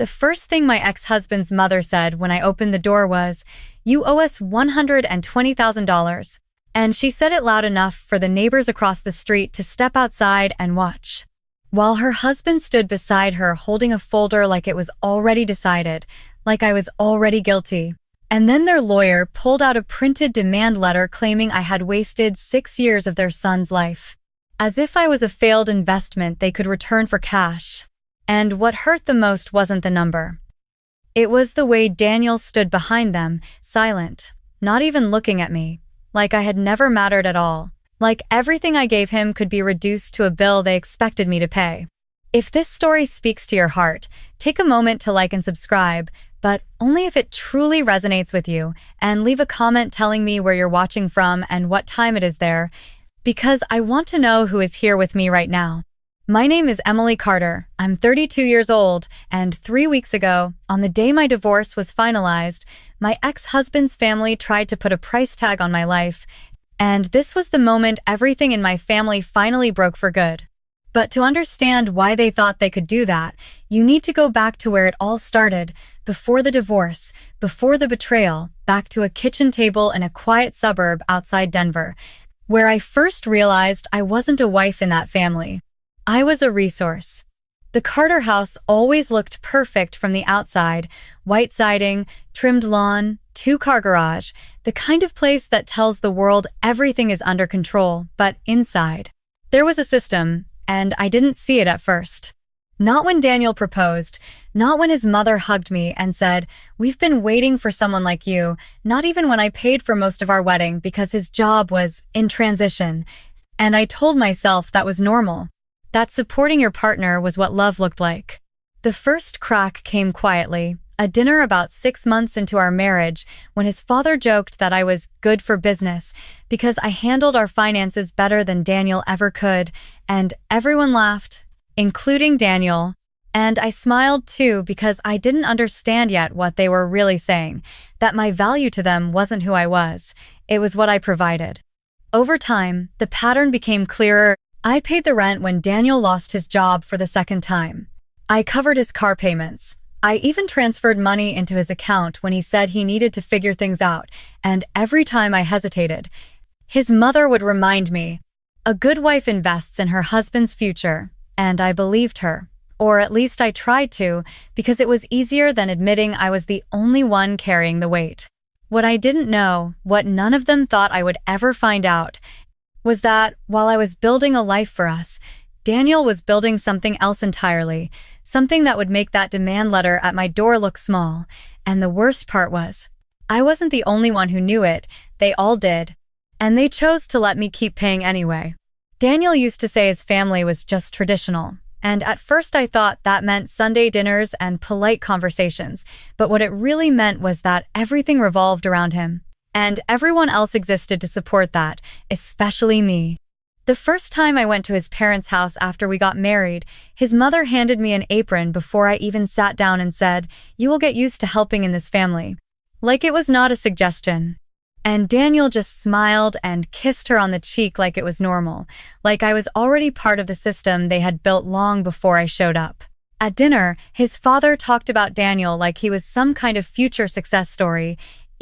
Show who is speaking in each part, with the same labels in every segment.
Speaker 1: The first thing my ex-husband's mother said when I opened the door was, "You owe us $120,000. And she said it loud enough for the neighbors across the street to step outside and watch. While her husband stood beside her holding a folder like it was already decided, like I was already guilty. And then their lawyer pulled out a printed demand letter claiming I had wasted 6 years of their son's life. As if I was a failed investment they could return for cash. And what hurt the most wasn't the number. It was the way Daniel stood behind them, silent, not even looking at me, like I had never mattered at all, like everything I gave him could be reduced to a bill they expected me to pay. If this story speaks to your heart, take a moment to like and subscribe, but only if it truly resonates with you, and leave a comment telling me where you're watching from and what time it is there, because I want to know who is here with me right now. My name is Emily Carter. I'm 32 years old, and 3 weeks ago, on the day my divorce was finalized, my ex-husband's family tried to put a price tag on my life, and this was the moment everything in my family finally broke for good. But to understand why they thought they could do that, you need to go back to where it all started, before the divorce, before the betrayal, back to a kitchen table in a quiet suburb outside Denver, where I first realized I wasn't a wife in that family. I was a resource. The Carter house always looked perfect from the outside, white siding, trimmed lawn, 2-car garage, the kind of place that tells the world everything is under control, but inside, there was a system, and I didn't see it at first. Not when Daniel proposed, not when his mother hugged me and said, "We've been waiting for someone like you," not even when I paid for most of our wedding because his job was in transition, and I told myself that was normal. That supporting your partner was what love looked like. The first crack came quietly, a dinner about 6 months into our marriage, when his father joked that I was good for business because I handled our finances better than Daniel ever could, and everyone laughed, including Daniel. And I smiled too because I didn't understand yet what they were really saying, that my value to them wasn't who I was, it was what I provided. Over time, the pattern became clearer. I paid the rent when Daniel lost his job for the second time. I covered his car payments. I even transferred money into his account when he said he needed to figure things out, and every time I hesitated, his mother would remind me, "A good wife invests in her husband's future," and I believed her. Or at least I tried to, because it was easier than admitting I was the only one carrying the weight. What I didn't know, what none of them thought I would ever find out, was that, while I was building a life for us, Daniel was building something else entirely, something that would make that demand letter at my door look small. And the worst part was, I wasn't the only one who knew it, they all did. And they chose to let me keep paying anyway. Daniel used to say his family was just traditional, and at first I thought that meant Sunday dinners and polite conversations, but what it really meant was that everything revolved around him. And everyone else existed to support that, especially me. The first time I went to his parents' house after we got married, his mother handed me an apron before I even sat down and said, "You will get used to helping in this family." Like it was not a suggestion. And Daniel just smiled and kissed her on the cheek like it was normal, like I was already part of the system they had built long before I showed up. At dinner, his father talked about Daniel like he was some kind of future success story,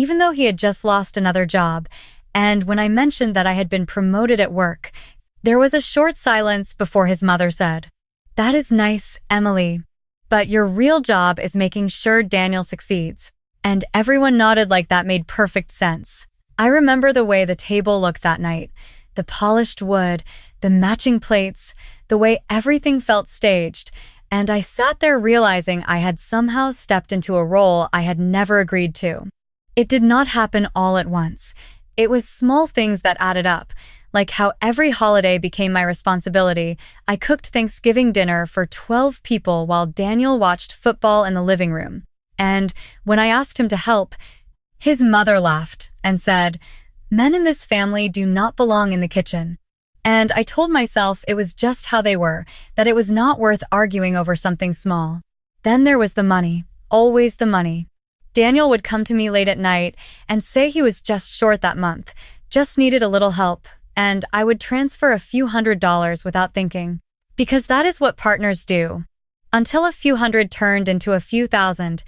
Speaker 1: even though he had just lost another job, and when I mentioned that I had been promoted at work, there was a short silence before his mother said, "That is nice, Emily, but your real job is making sure Daniel succeeds." And everyone nodded like that made perfect sense. I remember the way the table looked that night, the polished wood, the matching plates, the way everything felt staged, and I sat there realizing I had somehow stepped into a role I had never agreed to. It did not happen all at once. It was small things that added up, like how every holiday became my responsibility. I cooked Thanksgiving dinner for 12 people while Daniel watched football in the living room. And when I asked him to help, his mother laughed and said, "Men in this family do not belong in the kitchen." And I told myself it was just how they were, that it was not worth arguing over something small. Then there was the money, always the money. Daniel would come to me late at night and say he was just short that month, just needed a little help, and I would transfer a few $100s without thinking. Because that is what partners do. until a few hundred turned into a few thousand,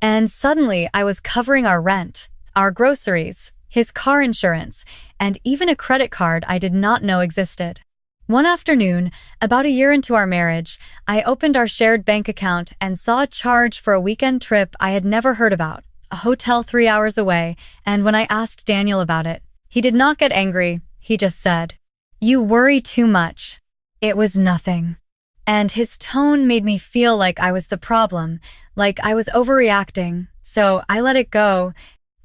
Speaker 1: and suddenly I was covering our rent, our groceries, his car insurance, and even a credit card I did not know existed. One afternoon, about a year into our marriage, I opened our shared bank account and saw a charge for a weekend trip I had never heard about, a hotel 3 hours away, and when I asked Daniel about it, he did not get angry, he just said, "You worry too much. It was nothing." And his tone made me feel like I was the problem, like I was overreacting, so I let it go,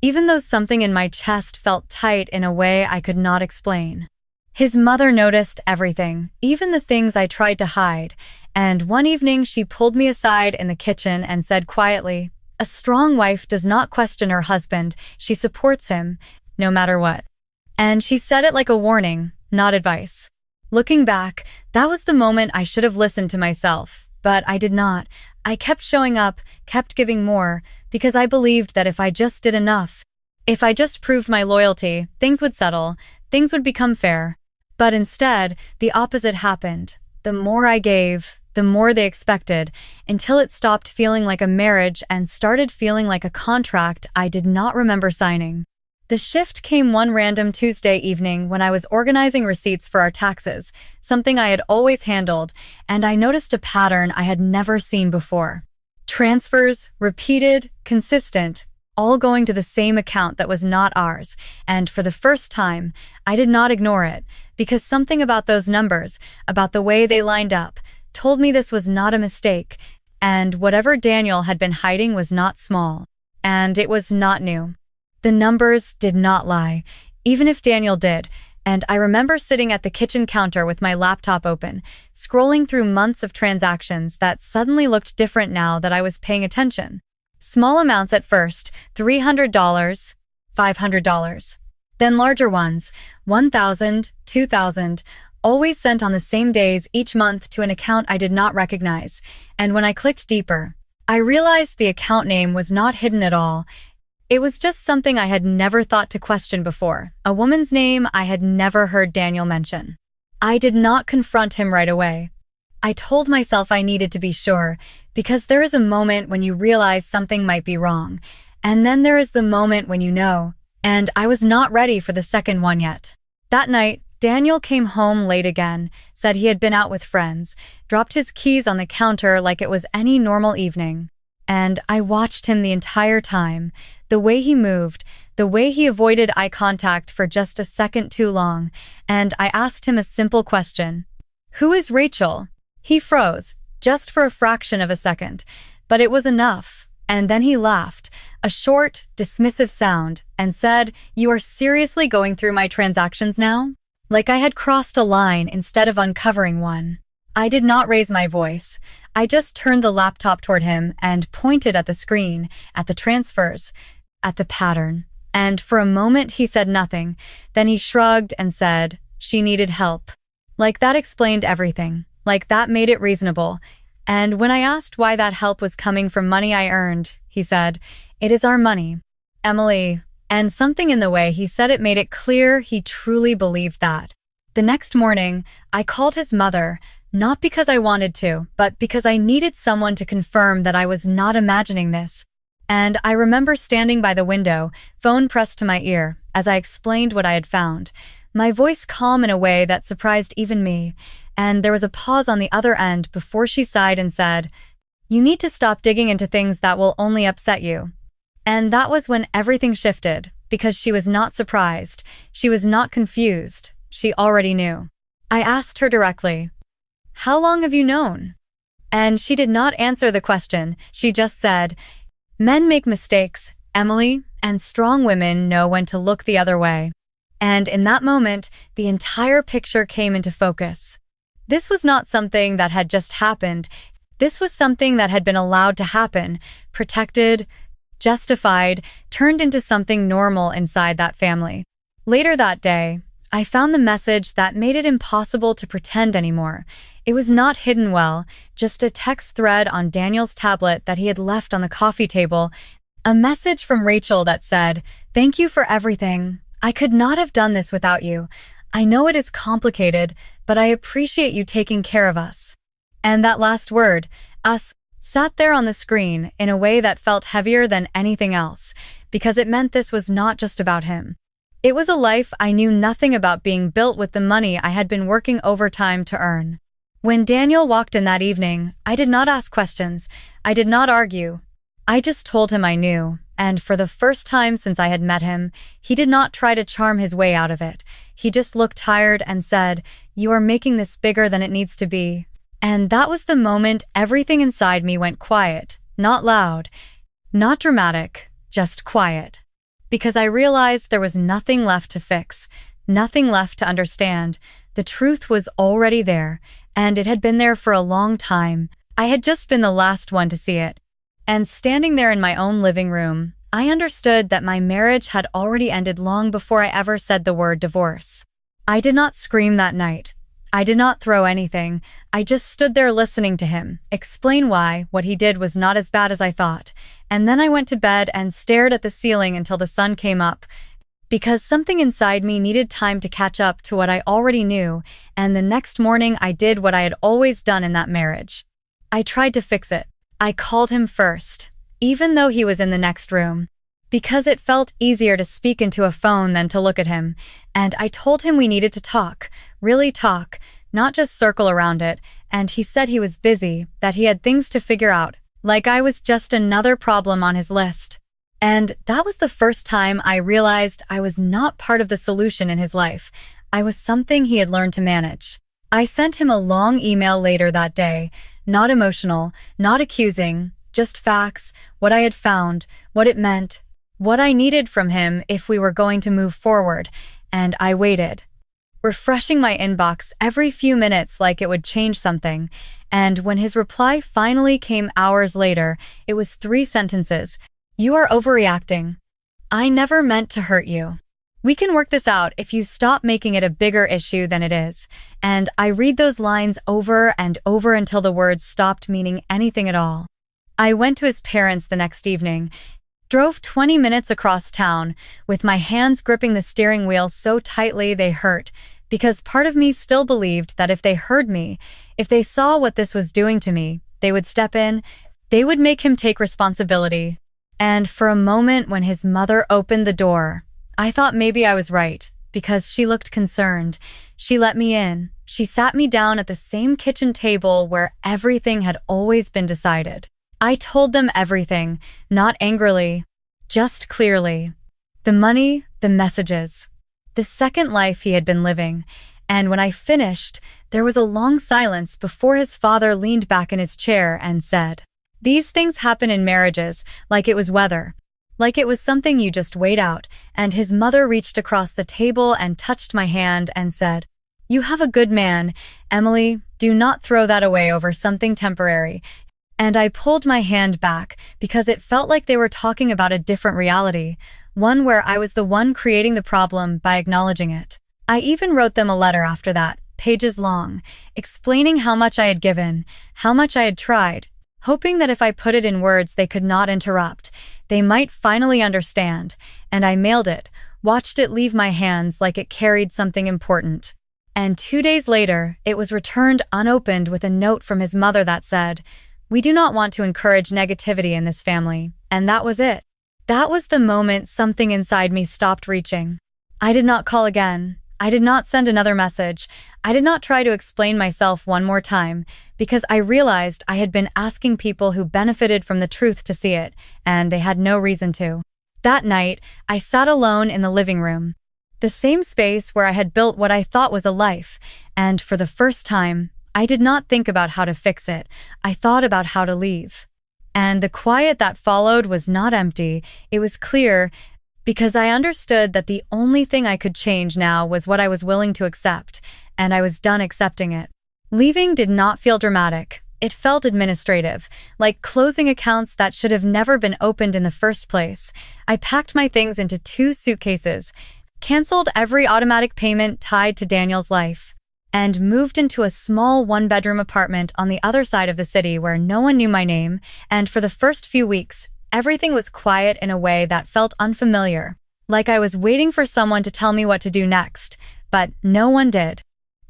Speaker 1: even though something in my chest felt tight in a way I could not explain. His mother noticed everything, even the things I tried to hide, and one evening she pulled me aside in the kitchen and said quietly, "A strong wife does not question her husband, she supports him, no matter what." And she said it like a warning, not advice. Looking back, that was the moment I should have listened to myself, but I did not. I kept showing up, kept giving more, because I believed that if I just did enough, if I just proved my loyalty, things would settle, things would become fair. But instead, the opposite happened. The more I gave, the more they expected, until it stopped feeling like a marriage and started feeling like a contract I did not remember signing. The shift came one random Tuesday evening when I was organizing receipts for our taxes, something I had always handled, and I noticed a pattern I had never seen before. Transfers, repeated, consistent, all going to the same account that was not ours, and for the first time, I did not ignore it, because something about those numbers, about the way they lined up, told me this was not a mistake, and whatever Daniel had been hiding was not small, and it was not new. The numbers did not lie, even if Daniel did, and I remember sitting at the kitchen counter with my laptop open, scrolling through months of transactions that suddenly looked different now that I was paying attention. Small amounts at first, $300, $500. Then larger ones, $1,000, $2,000, always sent on the same days each month to an account I did not recognize, and when I clicked deeper, I realized the account name was not hidden at all. It was just something I had never thought to question before, a woman's name I had never heard Daniel mention. I did not confront him right away. I told myself I needed to be sure, because there is a moment when you realize something might be wrong, and then there is the moment when you know, and I was not ready for the second one yet. That night, Daniel came home late again, said he had been out with friends, dropped his keys on the counter like it was any normal evening. And I watched him the entire time, the way he moved, the way he avoided eye contact for just a second too long, and I asked him a simple question. "Who is Rachel?" He froze, just for a fraction of a second, but it was enough, and then he laughed, a short, dismissive sound, and said, "You are seriously going through my transactions now?" Like I had crossed a line instead of uncovering one. I did not raise my voice. I just turned the laptop toward him and pointed at the screen, at the transfers, at the pattern. And for a moment he said nothing. Then he shrugged and said, "She needed help." Like that explained everything. Like that made it reasonable. And when I asked why that help was coming from money I earned, he said, "It is our money, Emily." And something in the way he said it made it clear he truly believed that. The next morning, I called his mother, not because I wanted to, but because I needed someone to confirm that I was not imagining this. And I remember standing by the window, phone pressed to my ear, as I explained what I had found, my voice calm in a way that surprised even me, and there was a pause on the other end before she sighed and said, "You need to stop digging into things that will only upset you." And that was when everything shifted, because she was not surprised, she was not confused, she already knew. I asked her directly, "How long have you known?" And she did not answer the question, she just said, "Men make mistakes, Emily, and strong women know when to look the other way." And in that moment, the entire picture came into focus. This was not something that had just happened. This was something that had been allowed to happen, protected, justified, turned into something normal inside that family. Later that day, I found the message that made it impossible to pretend anymore. It was not hidden well, just a text thread on Daniel's tablet that he had left on the coffee table, a message from Rachel that said, "Thank you for everything. I could not have done this without you. I know it is complicated, but I appreciate you taking care of us." And that last word, Us sat there on the screen in a way that felt heavier than anything else, because it meant this was not just about him. It was a life I knew nothing about being built with the money I had been working overtime to earn. When Daniel walked in that evening, I did not ask questions. I did not argue. I just told him I knew, and for the first time since I had met him, he did not try to charm his way out of it. He just looked tired and said, "You are making this bigger than it needs to be." And that was the moment everything inside me went quiet, not loud, not dramatic, just quiet. Because I realized there was nothing left to fix, nothing left to understand. The truth was already there, and it had been there for a long time. I had just been the last one to see it. And standing there in my own living room, I understood that my marriage had already ended long before I ever said the word divorce. I did not scream that night. I did not throw anything. I just stood there listening to him explain why what he did was not as bad as I thought. And then I went to bed and stared at the ceiling until the sun came up, because something inside me needed time to catch up to what I already knew, and the next morning I did what I had always done in that marriage. I tried to fix it. I called him first, even though he was in the next room, because it felt easier to speak into a phone than to look at him, and I told him we needed to talk, really talk, not just circle around it, and he said he was busy, that he had things to figure out, like I was just another problem on his list. And that was the first time I realized I was not part of the solution in his life. I was something he had learned to manage. I sent him a long email later that day, not emotional, not accusing, just facts, what I had found, what it meant, what I needed from him if we were going to move forward, and I waited, refreshing my inbox every few minutes like it would change something, and when his reply finally came hours later, it was 3 sentences. "You are overreacting. I never meant to hurt you. We can work this out if you stop making it a bigger issue than it is." And I read those lines over and over until the words stopped meaning anything at all. I went to his parents the next evening, drove 20 minutes across town, with my hands gripping the steering wheel so tightly they hurt, because part of me still believed that if they heard me, if they saw what this was doing to me, they would step in, they would make him take responsibility. And for a moment when his mother opened the door, I thought maybe I was right, because she looked concerned. She let me in. She sat me down at the same kitchen table where everything had always been decided. I told them everything, not angrily, just clearly. The money, the messages, the second life he had been living. And when I finished, there was a long silence before his father leaned back in his chair and said, "These things happen in marriages, like it was weather. Like it was something you just wait out." And his mother reached across the table and touched my hand and said, "You have a good man, Emily. Do not throw that away over something temporary." And I pulled my hand back because it felt like they were talking about a different reality, one where I was the one creating the problem by acknowledging it. I even wrote them a letter after that, pages long, explaining how much I had given, how much I had tried, hoping that if I put it in words they could not interrupt, they might finally understand. And I mailed it, watched it leave my hands like it carried something important. And 2 days later, it was returned unopened with a note from his mother that said, "We do not want to encourage negativity in this family." And that was it. That was the moment something inside me stopped reaching. I did not call again. I did not send another message. I did not try to explain myself one more time, because I realized I had been asking people who benefited from the truth to see it, and they had no reason to. That night, I sat alone in the living room, the same space where I had built what I thought was a life, and for the first time, I did not think about how to fix it. I thought about how to leave. And the quiet that followed was not empty, it was clear, because I understood that the only thing I could change now was what I was willing to accept, and I was done accepting it. Leaving did not feel dramatic. It felt administrative, like closing accounts that should have never been opened in the first place. I packed my things into 2 suitcases, canceled every automatic payment tied to Daniel's life, and moved into a small 1-bedroom apartment on the other side of the city where no one knew my name, and for the first few weeks, everything was quiet in a way that felt unfamiliar, like I was waiting for someone to tell me what to do next, but no one did.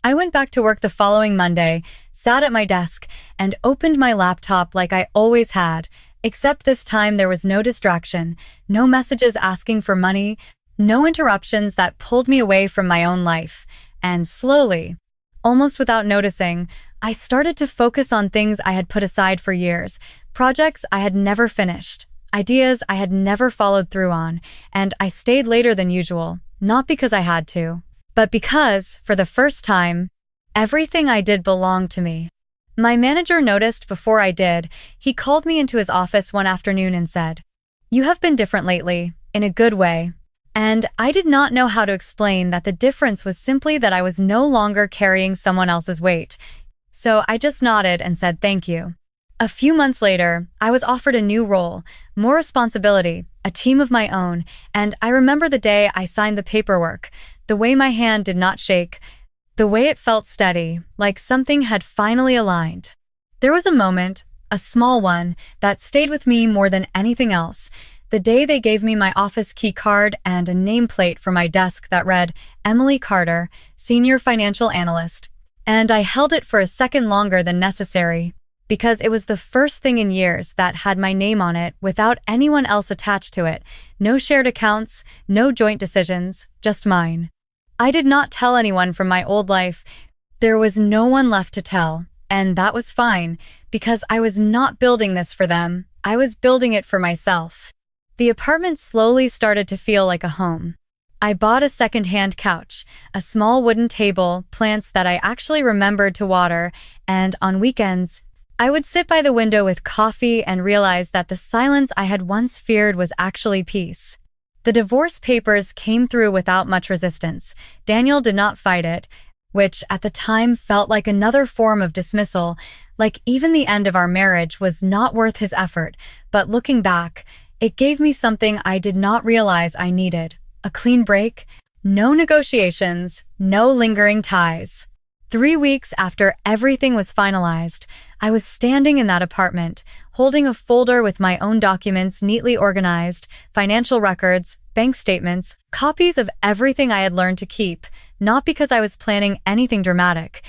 Speaker 1: I went back to work the following Monday, sat at my desk, and opened my laptop like I always had, except this time there was no distraction, no messages asking for money, no interruptions that pulled me away from my own life. And slowly, almost without noticing, I started to focus on things I had put aside for years, projects I had never finished, ideas I had never followed through on, and I stayed later than usual, not because I had to, but because, for the first time, everything I did belonged to me. My manager noticed before I did. He called me into his office one afternoon and said, "You have been different lately, in a good way." And I did not know how to explain that the difference was simply that I was no longer carrying someone else's weight. So I just nodded and said thank you. A few months later, I was offered a new role, more responsibility, a team of my own, and I remember the day I signed the paperwork, the way my hand did not shake, the way it felt steady, like something had finally aligned. There was a moment, a small one, that stayed with me more than anything else. The day they gave me my office key card and a nameplate for my desk that read, Emily Carter, Senior Financial Analyst. And I held it for a second longer than necessary, because it was the first thing in years that had my name on it without anyone else attached to it. No shared accounts, no joint decisions, just mine. I did not tell anyone from my old life. There was no one left to tell, and that was fine, because I was not building this for them. I was building it for myself. The apartment slowly started to feel like a home. I bought a second-hand couch, a small wooden table, plants that I actually remembered to water, and on weekends, I would sit by the window with coffee and realize that the silence I had once feared was actually peace. The divorce papers came through without much resistance. Daniel did not fight it, which at the time felt like another form of dismissal, like even the end of our marriage was not worth his effort. But looking back, it gave me something I did not realize I needed. A clean break, no negotiations, no lingering ties. 3 weeks after everything was finalized, I was standing in that apartment, holding a folder with my own documents neatly organized, financial records, bank statements, copies of everything I had learned to keep, not because I was planning anything dramatic,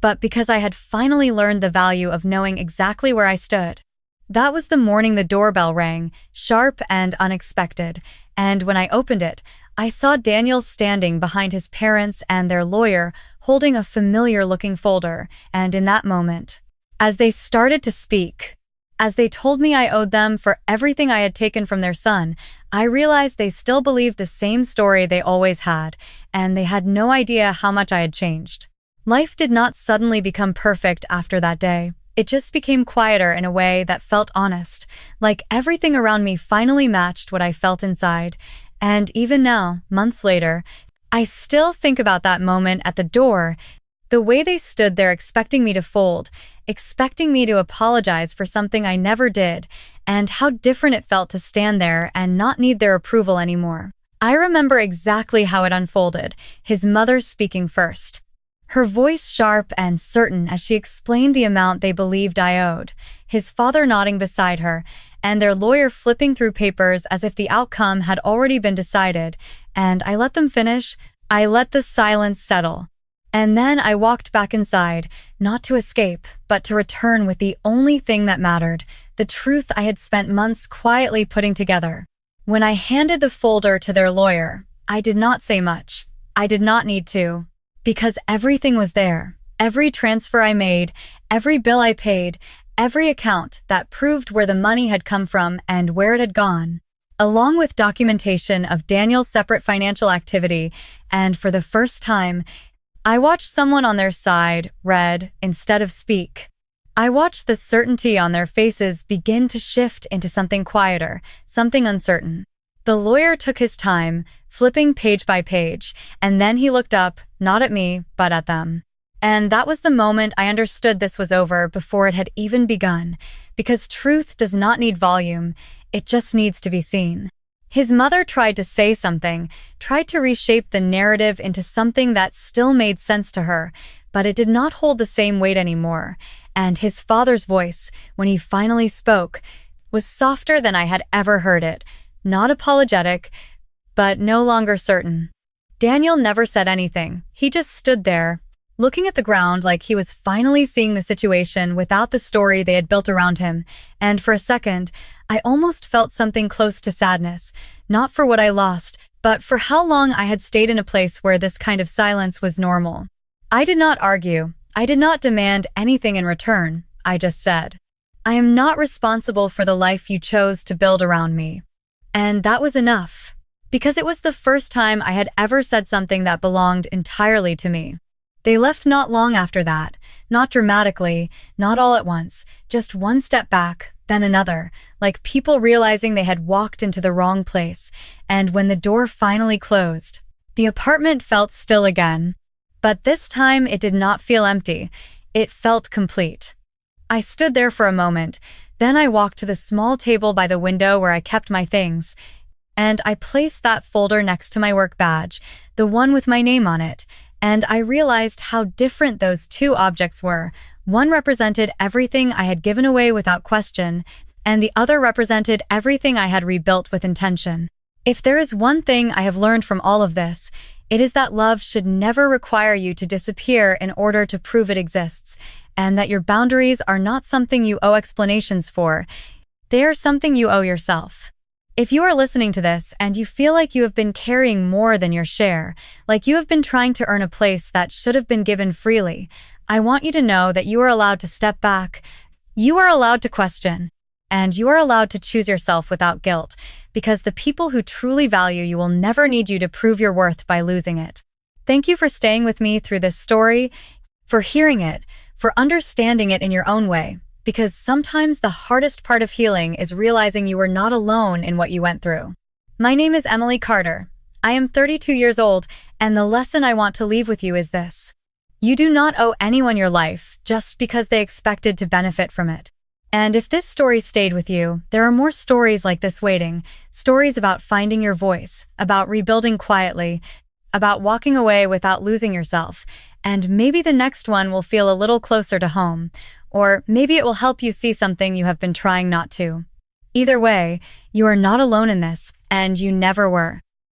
Speaker 1: but because I had finally learned the value of knowing exactly where I stood. That was the morning the doorbell rang, sharp and unexpected, and when I opened it, I saw Daniel standing behind his parents and their lawyer, holding a familiar-looking folder, and in that moment, as they started to speak, as they told me I owed them for everything I had taken from their son, I realized they still believed the same story they always had, and they had no idea how much I had changed. Life did not suddenly become perfect after that day. It just became quieter in a way that felt honest, like everything around me finally matched what I felt inside. And even now, months later, I still think about that moment at the door, the way they stood there expecting me to fold, expecting me to apologize for something I never did, and how different it felt to stand there and not need their approval anymore. I remember exactly how it unfolded, his mother speaking first. Her voice sharp and certain as she explained the amount they believed I owed, his father nodding beside her, and their lawyer flipping through papers as if the outcome had already been decided, and I let them finish. I let the silence settle. And then I walked back inside, not to escape, but to return with the only thing that mattered, the truth I had spent months quietly putting together. When I handed the folder to their lawyer, I did not say much. I did not need to, because everything was there. Every transfer I made, every bill I paid, every account that proved where the money had come from and where it had gone, along with documentation of Daniel's separate financial activity, and for the first time, I watched someone on their side read instead of speak. I watched the certainty on their faces begin to shift into something quieter, something uncertain. The lawyer took his time, flipping page by page, and then he looked up, not at me, but at them. And that was the moment I understood this was over before it had even begun, because truth does not need volume, it just needs to be seen. His mother tried to say something, tried to reshape the narrative into something that still made sense to her, but it did not hold the same weight anymore, and his father's voice, when he finally spoke, was softer than I had ever heard it, not apologetic, but no longer certain. Daniel never said anything, he just stood there, looking at the ground like he was finally seeing the situation without the story they had built around him, and for a second, I almost felt something close to sadness, not for what I lost, but for how long I had stayed in a place where this kind of silence was normal. I did not argue. I did not demand anything in return. I just said, "I am not responsible for the life you chose to build around me." And that was enough, because it was the first time I had ever said something that belonged entirely to me. They left not long after that, not dramatically, not all at once, just one step back, then another, like people realizing they had walked into the wrong place. And when the door finally closed, the apartment felt still again. But this time it did not feel empty. It felt complete. I stood there for a moment, then I walked to the small table by the window where I kept my things, and I placed that folder next to my work badge, the one with my name on it, and I realized how different those two objects were. One represented everything I had given away without question, and the other represented everything I had rebuilt with intention. If there is one thing I have learned from all of this, it is that love should never require you to disappear in order to prove it exists, and that your boundaries are not something you owe explanations for. They are something you owe yourself. If you are listening to this and you feel like you have been carrying more than your share, like you have been trying to earn a place that should have been given freely, I want you to know that you are allowed to step back, you are allowed to question, and you are allowed to choose yourself without guilt, because the people who truly value you will never need you to prove your worth by losing it. Thank you for staying with me through this story, for hearing it, for understanding it in your own way, because sometimes the hardest part of healing is realizing you are not alone in what you went through. My name is Emily Carter. I am 32 years old, and the lesson I want to leave with you is this. You do not owe anyone your life just because they expected to benefit from it. And if this story stayed with you, there are more stories like this waiting, stories about finding your voice, about rebuilding quietly, about walking away without losing yourself, and maybe the next one will feel a little closer to home, or maybe it will help you see something you have been trying not to. Either way, you are not alone in this, and you never were.